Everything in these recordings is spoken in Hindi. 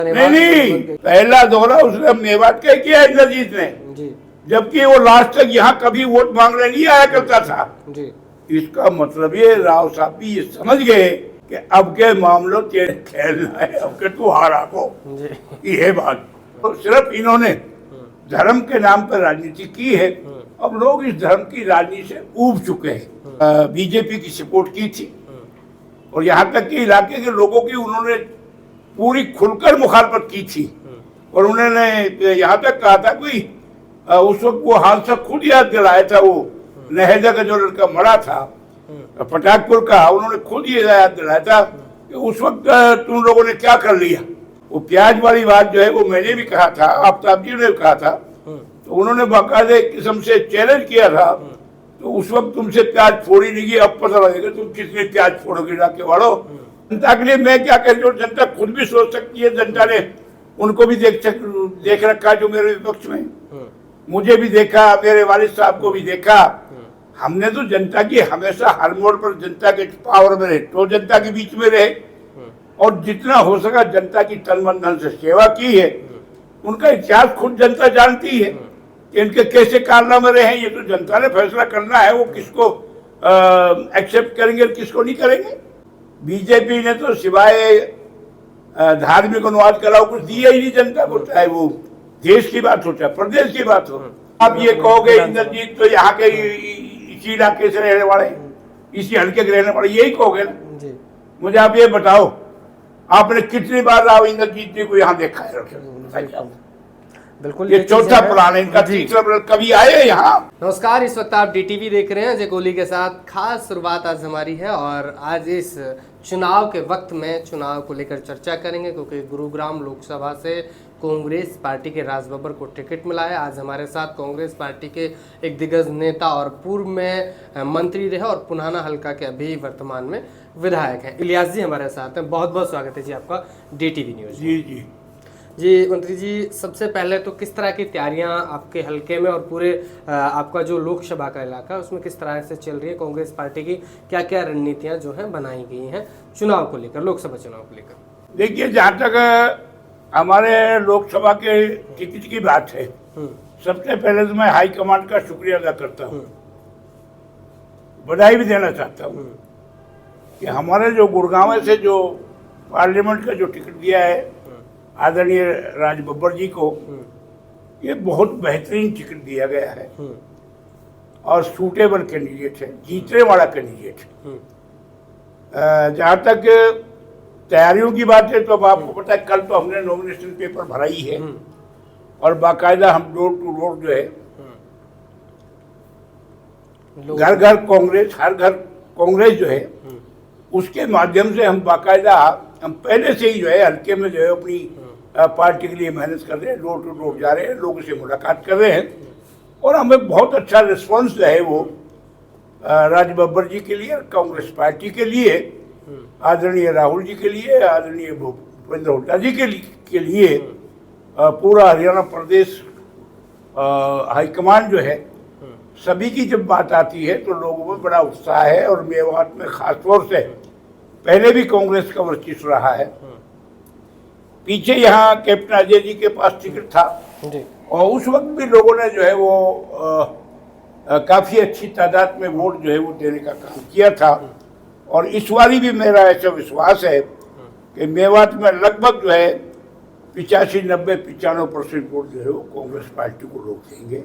नहीं नहीं, पहला दौरा उसने मेवात का किया इंद्रजीत ने जी जबकि वो लास्ट तक यहाँ कभी वोट मांगने नहीं आया करता था। जी इसका मतलब ये राव साहब भी ये समझ गए कि अब के मामलों तेरे खेलना है, अब के तू हारा को जी ये बात। तो सिर्फ इन्होंने धर्म के नाम पर राजनीति की है। अब लोग इस धर्म की राजनीति से ऊब चुके हैं। बीजेपी की सपोर्ट की थी और यहाँ तक कि इलाके के लोगों की उन्होंने पूरी खुलकर मुखालफत की थी और उन्होंने यहाँ तक कहा था कोई उस वक्त वो हादसा खुद याद दिलाया था। वो नहेजा का जो लड़का मरा था पटाकपुर का, उन्होंने खुद ये याद दिलाया था कि उस वक्त तुम लोगों ने क्या कर लिया। वो प्याज वाली बात जो है वो मैंने भी कहा था, आफ्ताब जी ने भी कहा था, तो उन्होंने बाकायदा एक किस्म से चैलेंज किया था। तो उस वक्त तुमसे प्याज फोड़ी नहीं गई, अब पता लगेगा तुम कितने प्याज फोड़ोगे इलाके वालों। जनता के लिए मैं क्या कह रही हूँ, जनता खुद भी सोच सकती है। जनता ने उनको भी देख रखा जो मेरे विपक्ष में, मुझे भी देखा, मेरे वालिद साहब को भी देखा। हमने तो जनता की हमेशा हर मोड़ पर जनता के पावर में रहे तो जनता के बीच में रहे और जितना हो सका जनता की तन मन धन से सेवा की है। उनका इतिहास खुद जनता जानती है कि इनके कैसे कारनामे रहे हैं। ये तो जनता ने फैसला करना है वो किसको एक्सेप्ट करेंगे और किसको नहीं करेंगे। बीजेपी ने तो सिवाय धार्मिक अनुवाद कराओ कुछ दिया ही नहीं जनता को, चाहे वो देश की बात हो चाहे प्रदेश की बात हो। आप ये कहोगे इंद्रजीत तो यहाँ के इसी इलाके से रहने वाले, इसी हल्के के रहने वाले, यही कहोगे ना। मुझे आप ये बताओ, आपने कितनी बार राव इंद्रजीत जी को यहाँ देखा है? बिल्कुल, ये चौथा प्लान है इनका, तीसरा प्लान कभी आए यहाँ? नमस्कार, इस वक्त आप डीटीवी देख रहे हैं अजय कोहली के साथ। खास शुरुआत आज हमारी है और आज इस चुनाव के वक्त में चुनाव को लेकर चर्चा करेंगे क्योंकि गुरुग्राम लोकसभा से कांग्रेस पार्टी के राज बब्बर को टिकट मिला है। आज हमारे साथ कांग्रेस पार्टी के एक दिग्गज नेता और पूर्व में मंत्री रहे और पुनाना हल्का के अभी वर्तमान में विधायक हैं, इलियास जी हमारे साथ हैं। बहुत बहुत स्वागत है जी आपका डीटीवी न्यूज। जी जी जी मंत्री जी, सबसे पहले तो किस तरह की तैयारियां आपके हलके में और पूरे आपका जो लोकसभा का इलाका है उसमें किस तरह से चल रही है? कांग्रेस पार्टी की क्या क्या रणनीतियां जो हैं बनाई गई हैं चुनाव को लेकर, लोकसभा चुनाव को लेकर? देखिए, जहाँ तक हमारे लोकसभा के टिकट की बात है, सबसे पहले तो मैं हाईकमांड का शुक्रिया अदा करता हूँ, बधाई भी देना चाहता हूँ कि हमारे जो गुड़गांव से जो पार्लियामेंट का जो टिकट दिया है आदरणीय राज बब्बर जी को, ये बहुत बेहतरीन टिकट दिया गया है और सूटेबल कैंडिडेट है, जीतने वाला कैंडिडेट है। जहाँ तक तैयारियों की बात है तो अब आपको पता है कल तो हमने नॉमिनेशन पेपर भरा ही है और बाकायदा हम डोर टू डोर जो है घर घर कांग्रेस, हर घर कांग्रेस जो है उसके माध्यम से हम बाकायदा हम पहले से ही जो है हल्के में जो है अपनी पार्टी के लिए मेहनत कर रहे हैं, डोर टू डोर जा रहे हैं, लोगों से मुलाकात कर रहे हैं और हमें बहुत अच्छा रिस्पांस जो है वो राज बब्बर जी के लिए, कांग्रेस पार्टी के लिए, आदरणीय राहुल जी के लिए, आदरणीय भूपेंद्र हुड्डा जी के लिए पूरा हरियाणा प्रदेश हाईकमान जो है सभी की जब बात आती है तो लोगों में बड़ा उत्साह है और मेवात में खासतौर से पहले भी कांग्रेस का वर्चस्व रहा है। पीछे यहाँ कैप्टन अजय जी के पास टिकट था और उस वक्त भी लोगों ने जो है वो काफ़ी अच्छी तादाद में वोट जो है वो देने का काम किया था और इस बारी भी मेरा ऐसा विश्वास है कि मेवात में लगभग जो है 85-90-95% वोट जो है वो कांग्रेस पार्टी को लोग देंगे,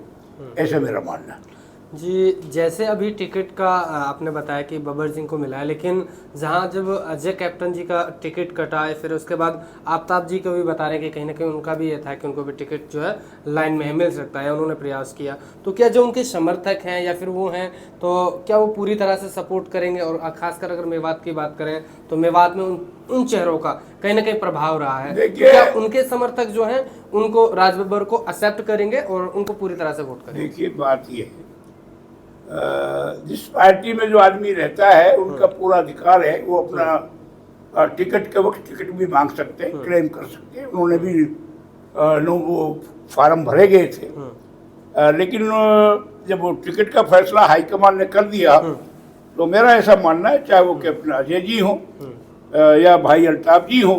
ऐसा मेरा मानना है। जी, जैसे अभी टिकट का आपने बताया कि बब्बर सिंह को मिला है, लेकिन जहां जब अजय कैप्टन जी का टिकट कटा है फिर उसके बाद आफ्ताब जी को भी बता रहे हैं कि कहीं ना कहीं उनका भी ये था कि उनको भी टिकट जो है लाइन में मिल सकता है, उन्होंने प्रयास किया। तो क्या जो उनके समर्थक हैं या फिर वो हैं तो क्या वो पूरी तरह से सपोर्ट करेंगे? और खासकर अगर मेवात की बात करें तो मेवात में उन चेहरों का कहीं ना कहीं प्रभाव रहा है, तो क्या उनके समर्थक जो हैं उनको राज बब्बर को एक्सेप्ट करेंगे और उनको पूरी तरह से वोट करेंगे? देखिए, बात ये है जिस पार्टी में जो आदमी रहता है उनका पूरा अधिकार है, वो अपना टिकट के वक्त टिकट भी मांग सकते हैं, क्लेम कर सकते हैं। उन्होंने भी वो फार्म भरे गए थे लेकिन जब वो टिकट का फैसला हाईकमान ने कर दिया तो मेरा ऐसा मानना है, चाहे वो कैप्टन अजय जी हों या भाई अल्ताफ जी हों,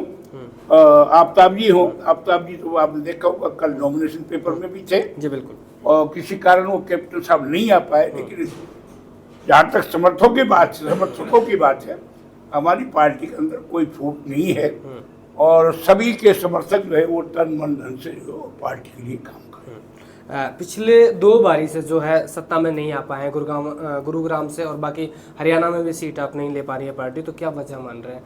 आफ्ताब जी हो, आफ्ताब जी तो आपने देखा होगा कल नॉमिनेशन पेपर में भी थे जी बिल्कुल। और किसी कारण वो कैप्टन साहब नहीं आ पाए, लेकिन जहाँ तक समर्थकों की बात है, हमारी पार्टी के अंदर कोई फूट नहीं है और सभी के समर्थक जो है वो तन मन धन से जो पार्टी के लिए काम कर रहे हैं। पिछले 2 बारी से जो है सत्ता में नहीं आ पाए हैं गुरुग्राम से, और बाकी हरियाणा में भी सीट आप नहीं ले पा रही है पार्टी, तो क्या वजह मान रहे हैं?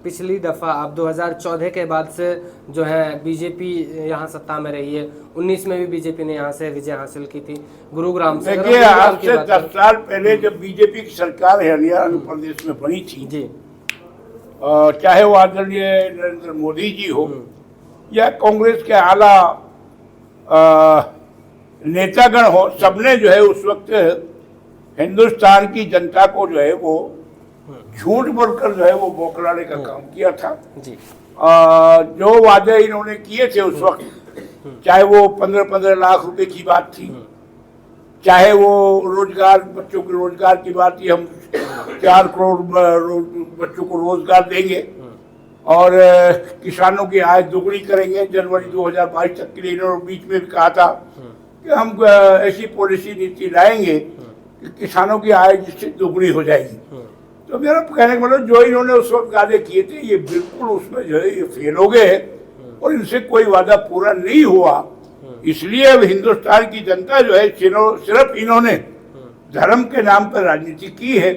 पिछली दफा आप 2014 के बाद से जो है बीजेपी यहाँ सत्ता में रही है, 19 में भी बीजेपी ने यहाँ से विजय हासिल की थी गुरुग्राम से। देखिए, आज से 10 साल पहले जब बीजेपी की सरकार हरियाणा प्रदेश में बनी थी जी, चाहे वो आदरणीय नरेंद्र मोदी जी हो या कांग्रेस के आला नेतागण हो, सबने जो है उस वक्त हिंदुस्तान की जनता को जो है वो झूठ बोलकर जो है वो बौखलाने का काम किया था जी। जो वादे इन्होंने किए थे उस वक्त, चाहे वो 15-15 लाख रुपए की बात थी, चाहे वो रोजगार, बच्चों के रोजगार की बात थी, हम 4 करोड़ बच्चों को रोजगार देंगे और किसानों की आय दोगुनी करेंगे जनवरी 2022 तक के लिए। इन्होंने बीच में भी कहा था कि हम ऐसी पॉलिसी नीति लाएंगे कि किसानों की आय जिससे दोगुनी हो जाएगी। तो मेरा कहने का मतलब जो इन्होंने उस वक्त वादे किए थे ये बिल्कुल उसमें जो है ये फेल हो गए और इनसे कोई वादा पूरा नहीं हुआ। इसलिए अब हिंदुस्तान की जनता जो है, सिर्फ इन्होंने धर्म के नाम पर राजनीति की है,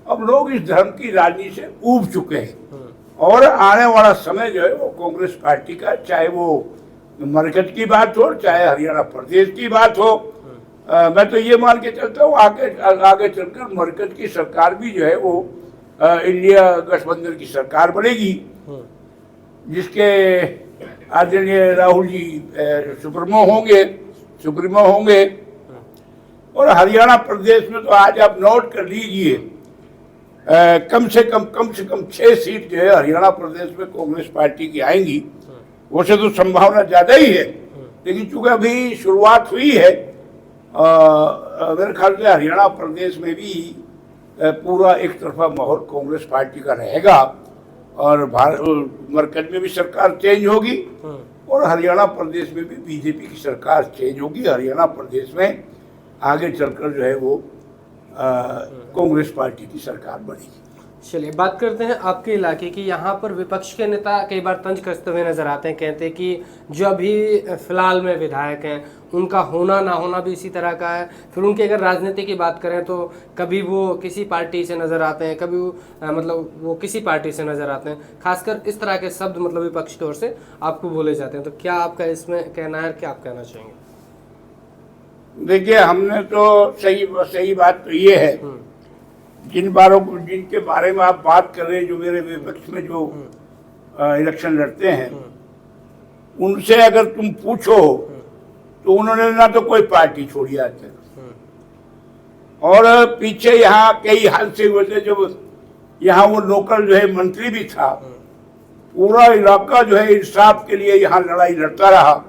अब लोग इस धर्म की राजनीति से ऊब चुके हैं और आने वाला समय जो है वो कांग्रेस पार्टी का, चाहे वो मरकज की बात हो चाहे हरियाणा प्रदेश की बात हो, मैं तो ये मान के चलता हूँ आगे चलकर मरकज की सरकार भी जो है वो इंडिया गठबंधन की सरकार बनेगी, जिसके आदरणीय राहुल जी सुप्रीमो होंगे और हरियाणा प्रदेश में तो आज आप नोट कर लीजिए कम से कम 6 सीट जो है हरियाणा प्रदेश में कांग्रेस पार्टी की आएंगी। वैसे तो संभावना ज्यादा ही है, लेकिन चूंकि अभी शुरुआत हुई है, मेरे ख्याल से हरियाणा प्रदेश में भी पूरा एक तरफा माहौल कांग्रेस पार्टी का रहेगा और मरकज में भी सरकार चेंज होगी और हरियाणा प्रदेश में भी बीजेपी की सरकार चेंज होगी। हरियाणा प्रदेश में आगे चलकर जो है वो कांग्रेस पार्टी की सरकार बनेगी। चलिए बात करते हैं आपके इलाके की। यहाँ पर विपक्ष के नेता कई बार तंज कसते हुए नजर आते हैं, कहते हैं कि जो अभी फिलहाल में विधायक हैं उनका होना ना होना भी इसी तरह का है। फिर उनकी अगर राजनीति की बात करें तो कभी वो किसी पार्टी से नज़र आते हैं, कभी वो किसी पार्टी से नज़र आते हैं। खासकर इस तरह के शब्द मतलब विपक्ष की ओर से आपको बोले जाते हैं, तो क्या आपका इसमें कहना है, क्या आप कहना चाहेंगे? देखिए, हमने तो सही बात तो ये है, जिनके बारे में आप बात कर रहे हैं, जो मेरे विपक्ष में जो इलेक्शन लड़ते हैं, उनसे अगर तुम पूछो तो उन्होंने ना तो कोई पार्टी छोड़ी आज तक और पीछे यहाँ कई हादसे हुए थे जब यहाँ वो लोकल जो है मंत्री भी था, पूरा इलाका जो है इंसाफ के लिए यहाँ लड़ाई लड़ता रहा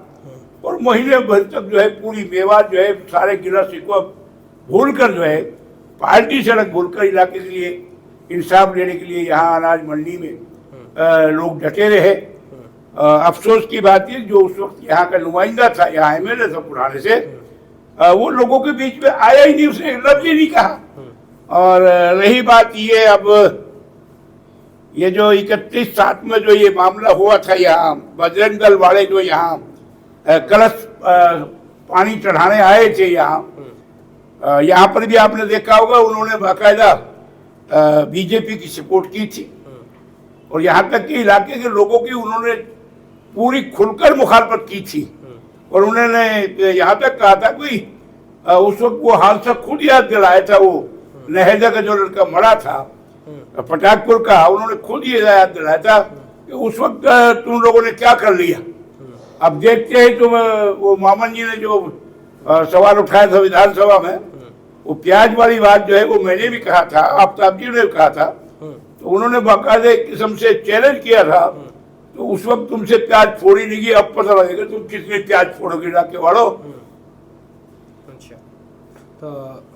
और महीने भर तक जो है पूरी मेवात जो है सारे गिला शिकवा भूल कर जो है पार्टी से अलग भूलकर इलाके के लिए इंसाफ लेने के लिए यहाँ अनाज मंडी में लोग डटे रहे। अफसोस की बात है जो उस वक्त यहाँ का नुमाइंदा था, यहाँ एमएलए था पुराने से, वो लोगों के बीच में आया ही नहीं, उसने लफ्ज ही नहीं कहा। और रही बात ये, अब ये जो 31/7 में जो ये मामला हुआ था, यहाँ बजरंग दल वाले जो यहाँ कलश पानी चढ़ाने आए थे, यहाँ पर भी आपने देखा होगा उन्होंने बाकायदा बीजेपी की सपोर्ट की थी और यहाँ तक कि इलाके के लोगों की उन्होंने पूरी खुलकर मुखालफत की थी और उन्होंने यहाँ तक कहा था कोई उस वक्त वो हादसा खुद याद दिलाया था, वो नहेजा का जो लड़का मरा था पटाकपुर का, उन्होंने खुद ये याद दिलाया था कि उस वक्त तुम लोगों ने क्या कर लिया। अब देखते हैं तो वो मामन जी ने जो सवाल उठाया था विधानसभा में, वो प्याज वाली बात जो है वो मैंने भी कहा था, आफ्ताब जी ने भी कहा था, तो उन्होंने बाकायदे किस्म से चैलेंज किया था। तो उस वक्त तुमसे प्याज फोड़ी नहीं गई, अब पता लगेगा तुम कितने प्याज फोड़ोगे इलाके वालों। अच्छा, तो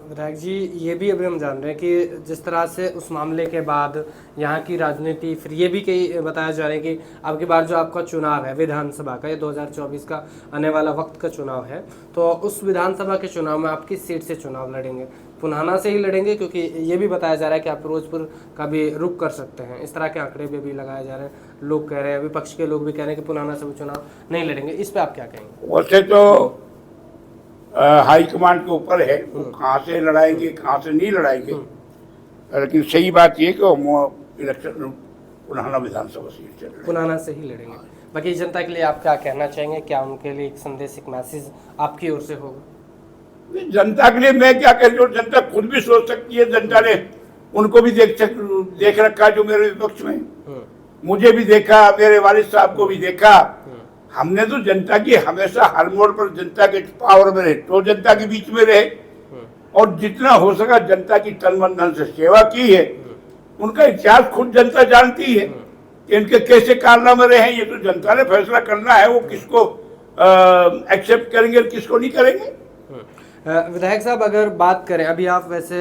विधायक जी, ये भी अभी हम जान रहे हैं कि जिस तरह से उस मामले के बाद यहाँ की राजनीति, फिर ये भी कई बताया जा रहा है कि अब की बार जो आपका चुनाव है विधानसभा का, ये 2024 का आने वाला वक्त का चुनाव है, तो उस विधानसभा के चुनाव में आप किस सीट से चुनाव लड़ेंगे? पुनाना से ही लड़ेंगे, क्योंकि ये भी बताया जा रहा है कि आप फिरोजपुर का भी रुख कर सकते हैं। इस तरह के आंकड़े भी लगाए जा रहे हैं, लोग कह रहे हैं, विपक्ष के लोग भी कह रहे हैं कि पुनाना से वो चुनाव नहीं लड़ेंगे। इस पर आप क्या कहेंगे? वैसे तो हाईकमांड के ऊपर है, वो कहाँ से लड़ाएंगे कहाँ से नहीं लड़ाएंगे, लेकिन सही बात ये कि हम इलेक्शन पुराना विधानसभा सीट से लड़ेंगे। पुनाना से ही लड़ेंगे। बाकी जनता के लिए आप क्या कहना चाहेंगे? क्या उनके लिए एक संदेश, एक मैसेज आपकी ओर से होगा? जनता के लिए मैं क्या कह रही हूँ, जनता खुद भी सोच सकती है। जनता ने उनको भी देख रखा जो मेरे विपक्ष में, मुझे भी देखा, मेरे वालिद साहब को भी देखा। हमने तो जनता की हमेशा हर मोड़ पर जनता के पावर में रहे, तो जनता के बीच में रहे और जितना हो सका जनता की तन मन धन से सेवा की है। उनका इतिहास खुद जनता जानती है कि इनके कैसे कारनामे रहे हैं। ये तो जनता ने फैसला करना है, वो किसको एक्सेप्ट करेंगे और किसको नहीं करेंगे। विधायक साहब, अगर बात करें, अभी आप वैसे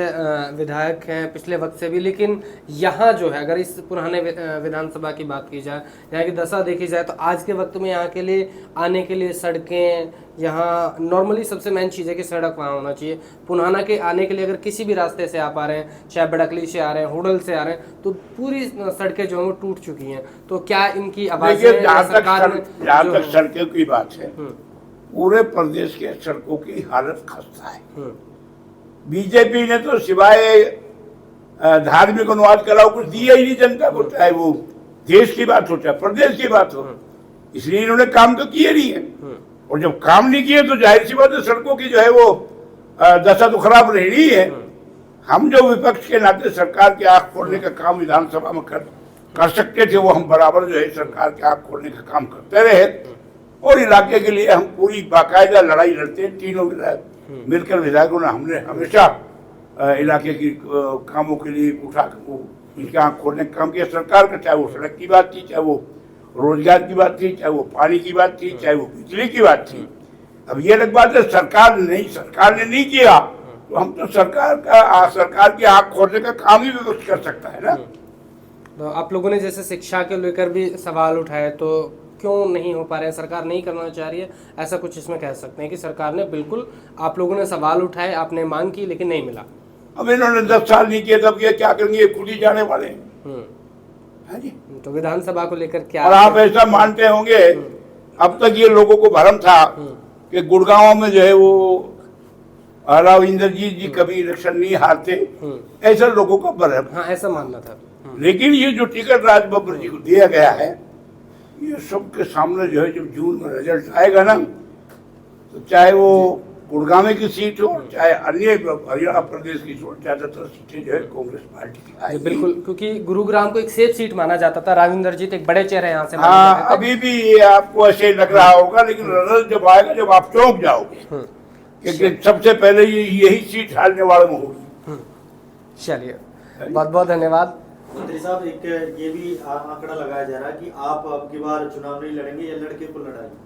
विधायक हैं पिछले वक्त से भी, लेकिन यहाँ जो है, अगर इस पुराने विधानसभा की बात की जाए, यहाँ की दशा देखी जाए, तो आज के वक्त में यहाँ के लिए आने के लिए सड़कें, यहाँ नॉर्मली सबसे मेन चीज़ है कि सड़क वहाँ होना चाहिए। पुनाना के आने के लिए अगर किसी भी रास्ते से आप आ रहे हैं, चाहे बड़कली से आ रहे हैं, होडल से आ रहे हैं, तो पूरी सड़कें जो है वो टूट चुकी हैं। तो क्या इनकी आवाज़ जहाँ तक सड़कों की बात है, पूरे प्रदेश के सड़कों की हालत खस्ता है। बीजेपी ने तो सिवाय धार्मिक अनुवाद कराओ कुछ दिया ही नहीं जनता को, चाहे वो देश की बात हो चाहे प्रदेश की बात हो। इसलिए इन्होंने काम तो किए नहीं है, और जब काम नहीं किए तो जाहिर सी बात है सड़कों की जो है वो दशा तो खराब रहनी है। हम जो विपक्ष के नाते सरकार की आंख खोलने का काम विधानसभा में कर सकते थे, वो हम बराबर जो है सरकार की आंख खोलने का काम करते रहे, और इलाके के लिए हम पूरी बाकायदा लड़ाई लड़ते हैं। तीनों विधायक मिलकर, विधायकों ने, हमने हमेशा इलाके की कामों के लिए उठा इनके आंख खोलने का काम किया सरकार का। चाहे वो सड़क की बात थी, चाहे वो रोजगार की बात थी, चाहे वो पानी की बात थी, चाहे वो बिजली की बात थी। अब ये अलग बात है सरकार ने नहीं किया, तो हम तो सरकार की आंख खोलने का काम ही विपक्ष कर सकता है ना। तो आप लोगों ने जैसे शिक्षा के लेकर भी सवाल उठाए, तो क्यों नहीं हो पा रहे हैं? सरकार नहीं करना चाह रही है, ऐसा कुछ इसमें कह सकते हैं कि सरकार ने बिल्कुल, आप लोगों ने सवाल उठाए, आपने मांग की, लेकिन नहीं मिला। अब इन्होंने 10 साल नहीं किया, तब ये क्या करेंगे? ये खुद ही जाने वाले हैं जी। तो विधानसभा को लेकर क्या, और आप ऐसा मानते होंगे, अब तक ये लोगों को भ्रम था कि गुड़गांव में जो है वो राव इंद्रजीत जी कभी इलेक्शन नहीं हारते, ऐसा लोगों का भ्रम। हाँ, ऐसा मानना था। लेकिन ये जो टिकट राज बब्बर जी को दिया गया है, ये सबके सामने जो है, जब जून में रिजल्ट आएगा ना, तो चाहे वो गुड़गांव की सीट हो, चाहे अन्य हरियाणा प्रदेश की हो, ज्यादातर सीटें जो है कांग्रेस पार्टी की आएगी। बिल्कुल, क्योंकि गुरुग्राम को एक सेफ सीट माना जाता था, राजेंद्र जीत एक बड़े चेहरे यहाँ से। हाँ, अभी भी ये आपको ऐसे लग रहा होगा, लेकिन रिजल्ट जब आएगा, जब आप चौंक जाओगे, क्योंकि सबसे पहले यही सीट हारने वालों में होगी। चलिए, बहुत बहुत धन्यवाद। मंत्री साहब, एक ये भी आंकड़ा लगाया जा रहा है कि आप अब की बार चुनाव नहीं लड़ेंगे, या लड़के को लड़ाएंगे?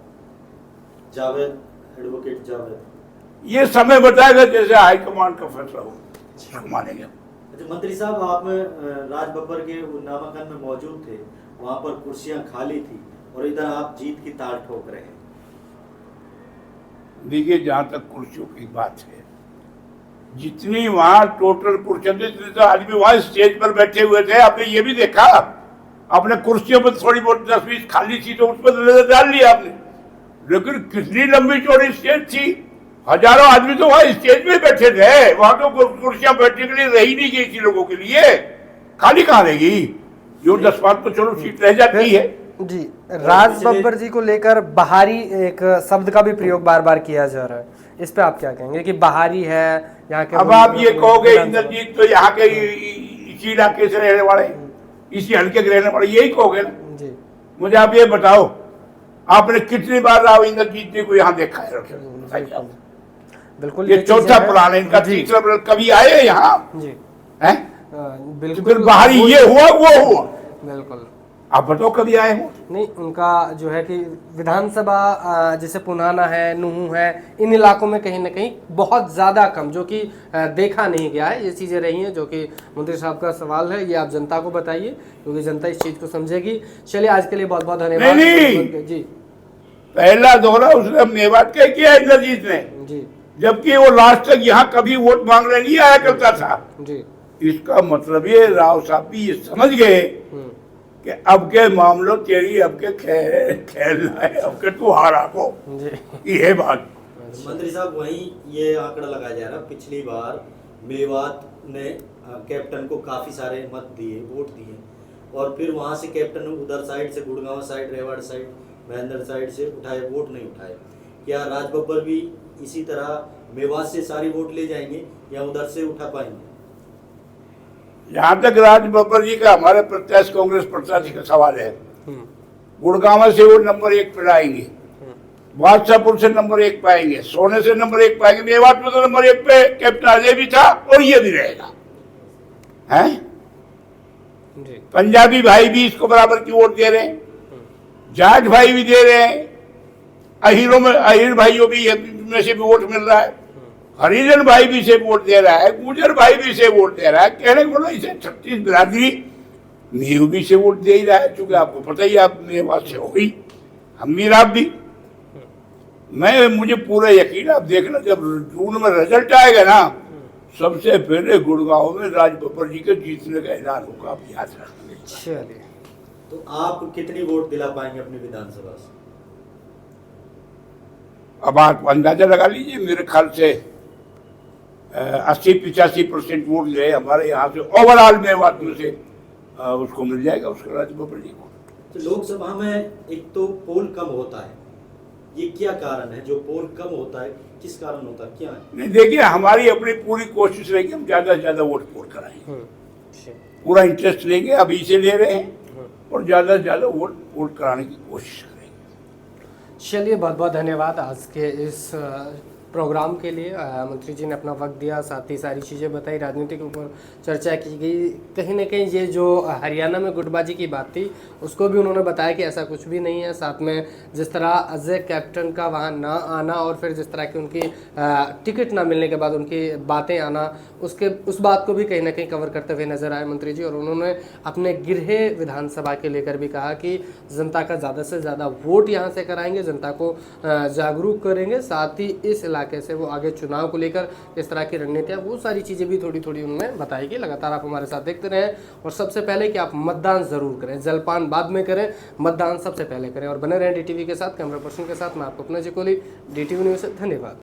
जावेद, एडवोकेट जावेद, ये समय बताएगा, जैसे हाईकमांड का फैसला हो मानेंगे। अच्छा मंत्री साहब, आप राज बब्बर के नामांकन में मौजूद थे, वहां पर कुर्सियां खाली थी, और इधर आप जीत की ताल ठोक रहे हैं। देखिए, जहां तक कुर्सियों की बात है, जितनी वहां टोटल कुर्सियां थी, जितने तो आदमी वहां स्टेज पर बैठे हुए थे, आपने ये भी देखा। आपने कुर्सियों पर थोड़ी बहुत 10-20 खाली थी तो उस पर नजर डाल लिया आपने, लेकिन कितनी लंबी चौड़ी स्टेज थी, हजारों आदमी तो वहां स्टेज में बैठे थे। वहां तो कुर्सियां बैठने के लिए रही नहीं गई थी लोगों के लिए, खाली कहाँ रहेगी? जो 10-5 तो चलो सीट रह जाती है जी। राज बब्बर जी को लेकर बाहरी एक शब्द का भी प्रयोग बार बार किया जा रहा है, इस पे आप क्या कहेंगे कि बाहरी है यहाँ के? अब आप ये कहोगे इंद्रजीत तो यहाँ के इसी इलाके से रहने वाले, इसी हल्के के रहने वाले, यही कहोगे ना जी। मुझे आप ये बताओ, आपने कितनी बार राव इंद्रजीत जी को यहाँ देखा है? बिल्कुल, ये चौथा प्लान है इनका, तीसरा प्लान। कभी आए यहाँ जी? है? बिल्कुल, फिर बाहरी ये हुआ वो हुआ। बिल्कुल, आप बताओ कभी आए हो? नहीं, उनका जो है कि विधानसभा जैसे पुनाना है, नूहू है, इन इलाकों में कहीं ना कहीं बहुत ज़्यादा कम, जो कि देखा नहीं गया है। ये चीज़ें रही हैं जो कि मंत्री साहब का सवाल है, ये आप जनता को बताइए क्योंकि जनता इस चीज़ को समझेगी। चलिए, आज के लिए बहुत बहुत धन्यवाद। नहीं। जी पहला दौरा उसने मेवात का किया इंद्रजीत ने, जी जबकि वो लास्ट तक यहाँ कभी वोट मांगने नहीं आया करता था। जी। इसका मतलब ये राव साहब भी ये समझ गए कि अब के मामलों तेरी अब के खेलना है, अब के तू हारा को। ये बात मंत्री साहब, वहीं ये आंकड़ा लगाया जा रहा, पिछली बार मेवात ने कैप्टन को काफी सारे मत दिए, वोट दिए, और फिर वहां से कैप्टन उधर साइड से, Gurgaon side, Rewari side, Mahendra side से उठाए, वोट नहीं उठाए। क्या राज बब्बर भी इसी तरह मेवात से सारी वोट ले जाएंगे या उधर से उठा पाएंगे? जहाँ तक राज बब्बर जी का हमारे प्रत्याशी कांग्रेस प्रत्याशी का सवाल है, गुड़गांव से वो नंबर 1 पर आएंगे, बादशाहपुर से नंबर 1 पाएंगे, सोने से नंबर 1 पाएंगे, मेवात में तो नंबर 1 पे कैप्टन अजय भी था और ये भी रहेगा। हैं? पंजाबी भाई भी इसको बराबर की वोट दे रहे हैं, जाट भाई भी दे रहे हैं, अहीरों में अहीर भाइयों भी में से भी वोट मिल रहा है, हरिजन भाई भी से वोट दे रहा है, गुजर भाई भी से वोट दे रहा है। कहने को बोला इसे 36 बिरादरी नीव भी से वोट दे ही रहा है, क्योंकि आपको पता ही, आप मेवात से हो गई, हम मीर आप भी। मुझे पूरा यकीन, आप देखना जब जून में रिजल्ट आएगा ना, सबसे पहले गुड़गांव में राज बब्बर जी के जीतने का ऐलान होगा, आप याद रखेंगे। चलिए, तो आप कितनी वोट दिला पाएंगे अपनी विधानसभा से? अब आप अंदाजा लगा लीजिए, मेरे ख्याल से 80-85% वोट जो है हमारे यहाँ से ओवरऑल मेवात में से उसको मिल जाएगा, उसके राज बब्बर जी को। तो लोकसभा में एक तो पोल कम होता है, ये क्या कारण है जो पोल कम होता है, किस कारण होता है, क्या है? नहीं, देखिए, हमारी अपनी पूरी कोशिश रहेगी, हम ज्यादा से ज्यादा वोट पोल कराएंगे, पूरा इंटरेस्ट लेंगे, अभी से ले रहे हैं, और ज्यादा से ज्यादा वोट पोल कराने की कोशिश करेंगे। चलिए, बहुत बहुत धन्यवाद आज के इस प्रोग्राम के लिए। मंत्री जी ने अपना वक्त दिया, साथ ही सारी चीज़ें बताई, राजनीति के ऊपर चर्चा की गई। कहीं ना कहीं ये जो हरियाणा में गुटबाजी की बात थी, उसको भी उन्होंने बताया कि ऐसा कुछ भी नहीं है। साथ में जिस तरह अजय कैप्टन का वहाँ ना आना और फिर जिस तरह की उनकी टिकट ना मिलने के बाद उनकी बातें आना, उस बात को भी कहीं ना कहीं कवर करते हुए नजर आए मंत्री जी। और उन्होंने अपने गृह विधानसभा के लेकर भी कहा कि जनता का ज़्यादा से ज़्यादा वोट यहाँ से कराएंगे, जनता को जागरूक करेंगे, साथ ही इस इलाके से वो आगे चुनाव को लेकर इस तरह की रणनीतियाँ, वो सारी चीज़ें भी थोड़ी थोड़ी उन्होंने बताई कि लगातार आप हमारे साथ देखते रहें। और सबसे पहले कि आप मतदान ज़रूर करें, जलपान बाद में करें, मतदान सबसे पहले करें। और बने रहें DTV के साथ, कैमरा पर्सन के साथ। मैं आपको अपना जी कोहली, DTV न्यूज़ से धन्यवाद।